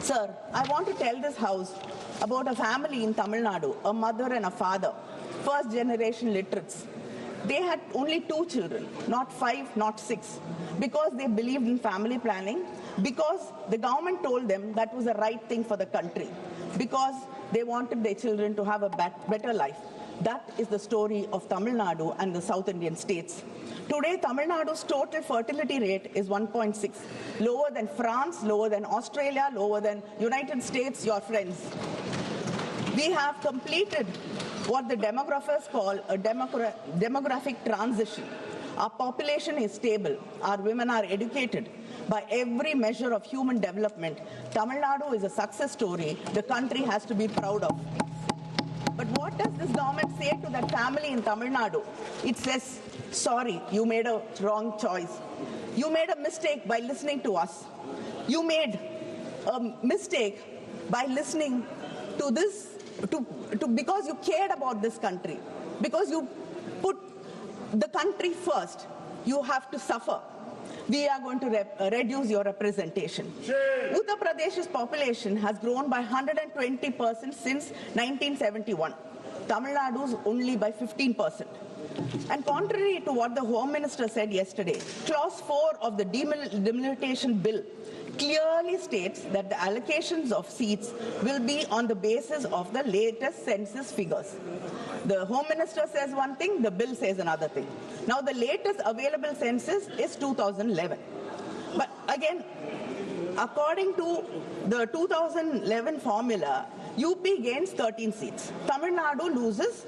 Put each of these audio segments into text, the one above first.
Sir, I want to tell this house about a family in Tamil Nadu, a mother and a father, first generation literates. They had only 2 children, not 5, not 6, because they believed in family planning, because the government told them that was the right thing for the country, because they wanted their children to have a better life. That is the story of Tamil Nadu and the South Indian states. Today, Tamil Nadu's total fertility rate is 1.6, lower than France, lower than Australia, lower than United States, your friends. We have completed what the demographers call a demographic transition. Our population is stable. Our women are educated. By every measure of human development, Tamil Nadu is a success story the country has to be proud of. But what does this government say to that family in Tamil Nadu? It says, sorry, you made a wrong choice. You made a mistake by listening to us. You made a mistake by listening to this, because you cared about this country, because you put the country first. You have to suffer. We are going to reduce your representation. Uttar Pradesh's population has grown by 120% since 1971. Tamil Nadu's only by 15%. And contrary to what the Home Minister said yesterday, Clause 4 of the delimitation bill clearly states that the allocations of seats will be on the basis of the latest census figures. The Home Minister says one thing, the bill says another thing. Now, the latest available census is 2011. But again, according to the 2011 formula, UP gains 13 seats. Tamil Nadu loses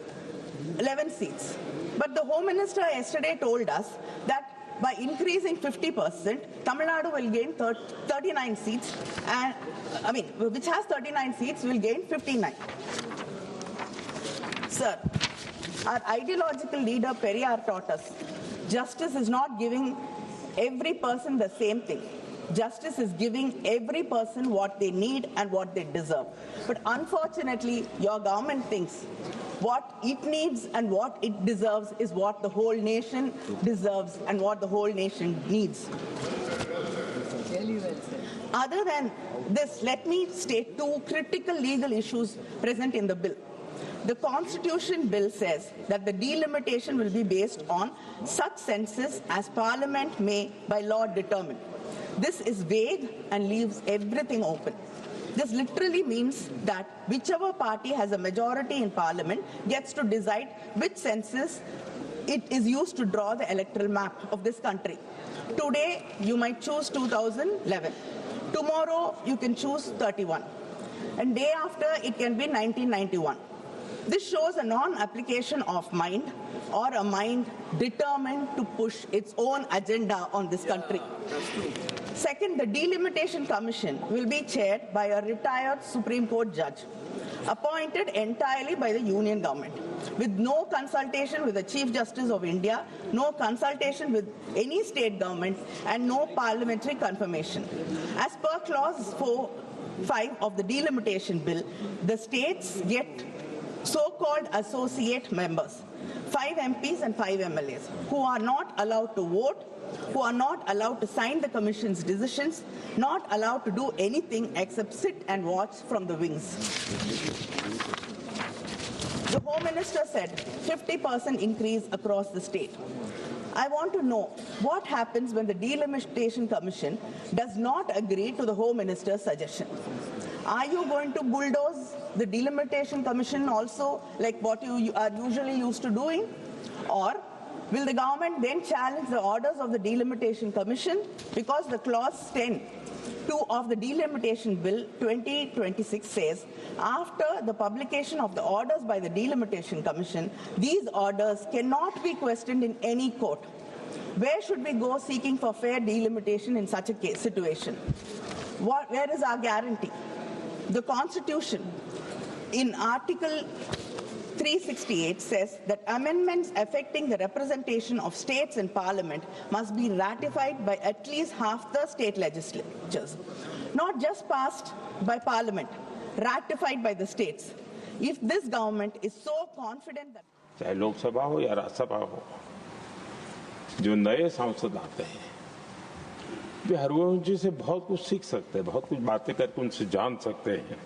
11 seats. But the Home Minister yesterday told us that by increasing 50%, Tamil Nadu will gain 39 seats, and which has 39 seats will gain 59. Sir, our ideological leader Periyar taught us, justice is not giving every person the same thing. Justice is giving every person what they need and what they deserve. But unfortunately, your government thinks what it needs and what it deserves is what the whole nation deserves and what the whole nation needs. Other than this, let me state 2 critical legal issues present in the bill. The Constitution bill says that the delimitation will be based on such census as Parliament may by law determine. This is vague and leaves everything open. This literally means that whichever party has a majority in Parliament gets to decide which census it is used to draw the electoral map of this country. Today, you might choose 2011. Tomorrow, you can choose 31. And day after, it can be 1991. This shows a non-application of mind or a mind determined to push its own agenda on this country. Second, the Delimitation Commission will be chaired by a retired Supreme Court judge, appointed entirely by the Union government, with no consultation with the Chief Justice of India, no consultation with any state government, and no parliamentary confirmation. As per Clause 5 of the Delimitation Bill, the states get so-called associate members, 5 MPs and 5 MLAs, who are not allowed to vote, who are not allowed to sign the Commission's decisions, not allowed to do anything except sit and watch from the wings. The Home Minister said 50% increase across the state. I want to know what happens when the Delimitation Commission does not agree to the Home Minister's suggestion. Are you going to bulldoze the Delimitation Commission also, like what you are usually used to doing? Or will the government then challenge the orders of the Delimitation Commission? Because the Clause 10 of the Delimitation Bill 2026 says, after the publication of the orders by the Delimitation Commission, these orders cannot be questioned in any court. Where should we go seeking for fair delimitation in such a situation? Where is our guarantee? The Constitution, in Article 368, says that amendments affecting the representation of states in Parliament must be ratified by at least half the state legislatures, not just passed by Parliament, ratified by the states. If this government is so confident that चाहे लोकसभा हो या राज्यसभा हो, जो नए सांसद आते हैं वे हरिवंश जी से बहुत कुछ सीख सकते हैं, बहुत कुछ बातें करके उनसे जान सकते हैं।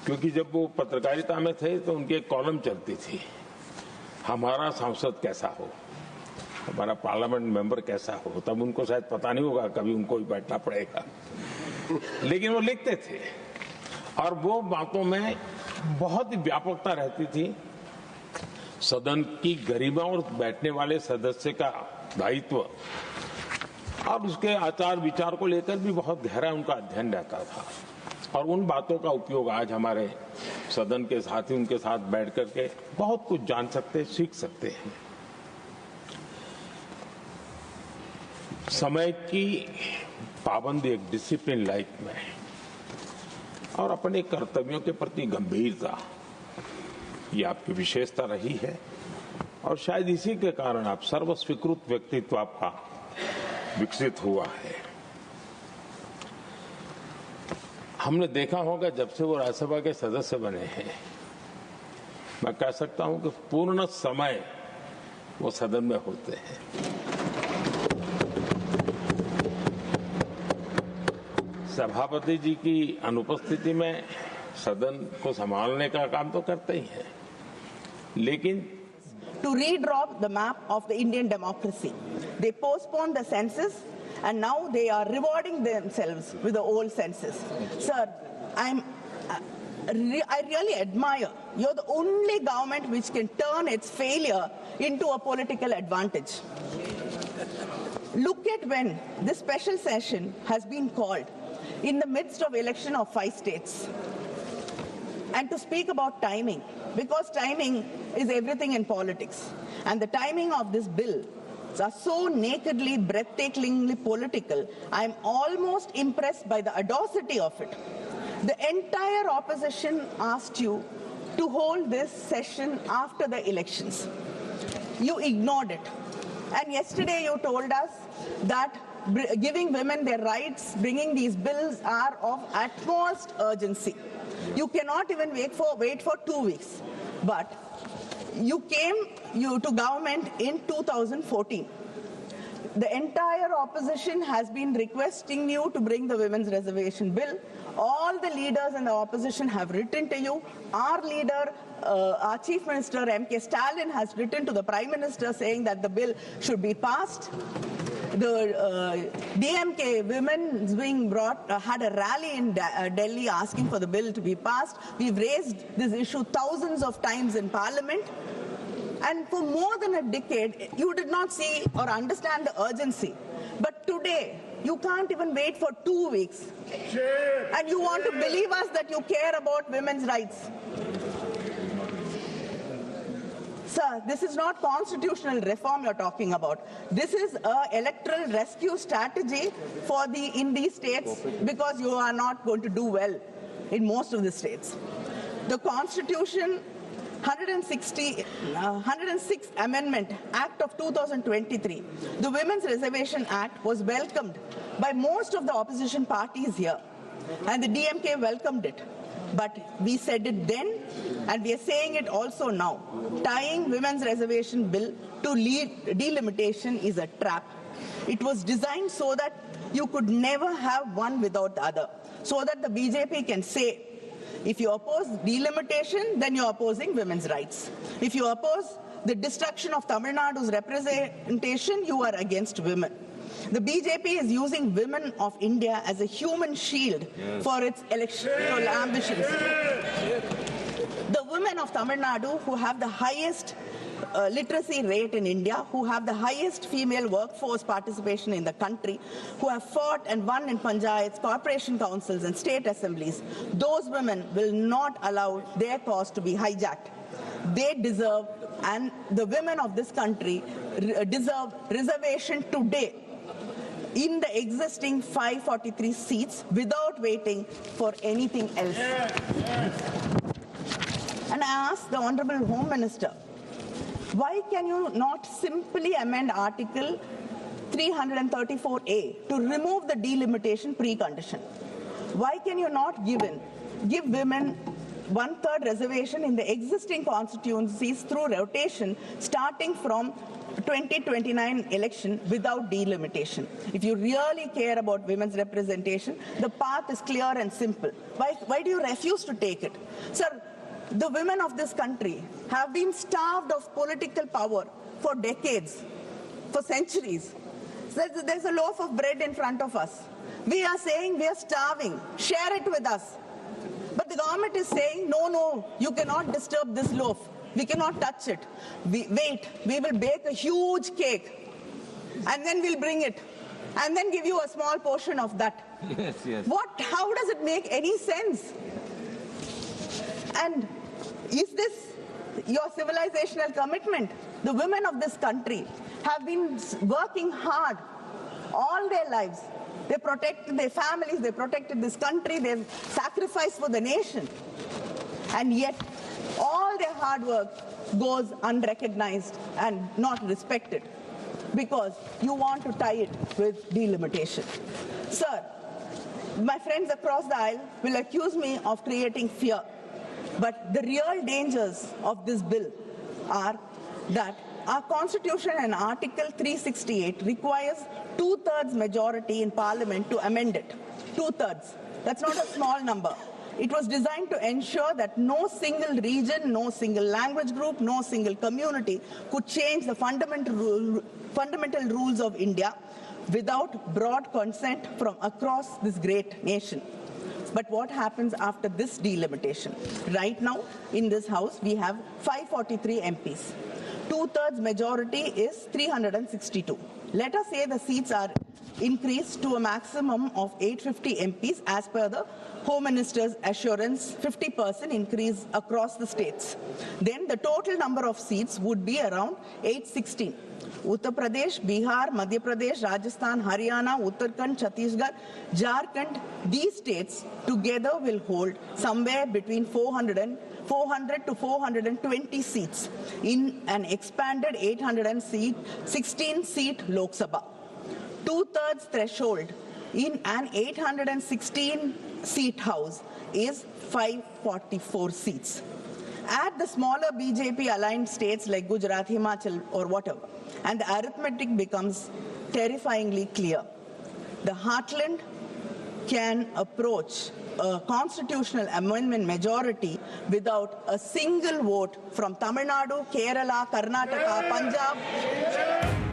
क्योंकि जब वो पत्रकारिता में थे तो उनकी एक कॉलम चलती थी, हमारा सांसद कैसा हो, हमारा पार्लियामेंट मेंबर कैसा हो। तब उनको शायद पता नहीं होगा, कभी उनको भी बैठना पड़ेगा, लेकिन वो लिखते थे और वो बातों में बहुत ही व्यापकता रहती थी। सदन की गरिमा और बैठने वाले सदस्य का दायित्व और उसके आचार विचार को लेकर भी बहुत गहरा उनका अध्ययन रहता था। और उन बातों का उपयोग आज हमारे सदन के साथी उनके साथ बैठ करके बहुत कुछ जान सकते, सीख सकते हैं। समय की पाबंदी, एक डिसिप्लिन लाइफ में और अपने कर्तव्यों के प्रति गंभीरता, ये आपकी विशेषता रही है और शायद इसी के कारण आप सर्वस्वीकृत व्यक्तित्व आपका विकसित हुआ है। हमने देखा होगा जब से वो राज्यसभा के सदस्य बने हैं, मैं कह सकता हूं कि पूर्ण समय वो सदन में होते हैं। सभापति जी की अनुपस्थिति में सदन को संभालने का काम तो करते ही हैं, लेकिन to redraw the map of the Indian democracy. They postponed the census and now they are rewarding themselves with the old census. Sir, I really admire. You're the only government which can turn its failure into a political advantage. Look at when this special session has been called in the midst of election of 5 states. And to speak about timing, because timing is everything in politics. And the timing of this bill are so nakedly, breathtakingly political, I'm almost impressed by the audacity of it. The entire opposition asked you to hold this session after the elections. You ignored it. And yesterday you told us that giving women their rights, bringing these bills are of utmost urgency. You cannot even wait for 2 weeks. But you came to government in 2014. The entire opposition has been requesting you to bring the women's reservation bill. All the leaders in the opposition have written to you. Our leader, our Chief Minister M.K. Stalin has written to the Prime Minister saying that the bill should be passed. The DMK women's wing had a rally in Delhi asking for the bill to be passed. We've raised this issue thousands of times in Parliament. And for more than a decade, you did not see or understand the urgency. But today, you can't even wait for 2 weeks. And you want to believe us that you care about women's rights. Sir, this is not constitutional reform you're talking about. This is an electoral rescue strategy in these states because you are not going to do well in most of the states. The Constitution 106th Amendment Act of 2023, the Women's Reservation Act, was welcomed by most of the opposition parties here, and the DMK welcomed it. But we said it then, and we are saying it also now. Tying women's reservation bill to delimitation is a trap. It was designed so that you could never have one without the other, so that the BJP can say, if you oppose delimitation, then you're opposing women's rights. If you oppose the destruction of Tamil Nadu's representation, you are against women. The BJP is using women of India as a human shield for its electoral ambitions. The women of Tamil Nadu, who have the highest literacy rate in India, who have the highest female workforce participation in the country, who have fought and won in panchayats, corporation councils and state assemblies, those women will not allow their cause to be hijacked. They deserve, and the women of this country deserve reservation today in the existing 543 seats without waiting for anything else. And I ask the Honorable Home Minister, why can you not simply amend Article 334A to remove the delimitation precondition? Why can you not give women one-third reservation in the existing constituencies through rotation starting from 2029 election without delimitation. If you really care about women's representation, the path is clear and simple. Why do you refuse to take it? Sir, the women of this country have been starved of political power for decades, for centuries. There's a loaf of bread in front of us. We are saying we are starving. Share it with us. But the government is saying, no, you cannot disturb this loaf. We cannot touch it. We will bake a huge cake and then we'll bring it and then give you a small portion of that. Yes. How does it make any sense? And is this your civilizational commitment? The women of this country have been working hard all their lives. They protected their families, they protected this country, they've sacrificed for the nation. And yet, all their hard work goes unrecognized and not respected because you want to tie it with delimitation. Sir, my friends across the aisle will accuse me of creating fear. But the real dangers of this bill are that our Constitution and Article 368 requires 2/3 majority in Parliament to amend it. 2/3. That's not a small number. It was designed to ensure that no single region, no single language group, no single community could change the fundamental rules of India without broad consent from across this great nation. But what happens after this delimitation? Right now, in this House, we have 543 MPs. 2/3 majority is 362. Let us say the seats are increased to a maximum of 850 MPs as per the Home Minister's assurance, 50% increase across the states. Then the total number of seats would be around 816. Uttar Pradesh, Bihar, Madhya Pradesh, Rajasthan, Haryana, Uttarakhand, Chhattisgarh, Jharkhand, these states together will hold somewhere between 400 to 420 seats in an expanded 816-seat Lok Sabha. 2/3 threshold in an 816-seat House is 544 seats. Add the smaller BJP-aligned states like Gujarat, Himachal, or whatever, and the arithmetic becomes terrifyingly clear. The heartland can approach a constitutional amendment majority without a single vote from Tamil Nadu, Kerala, Karnataka, Punjab,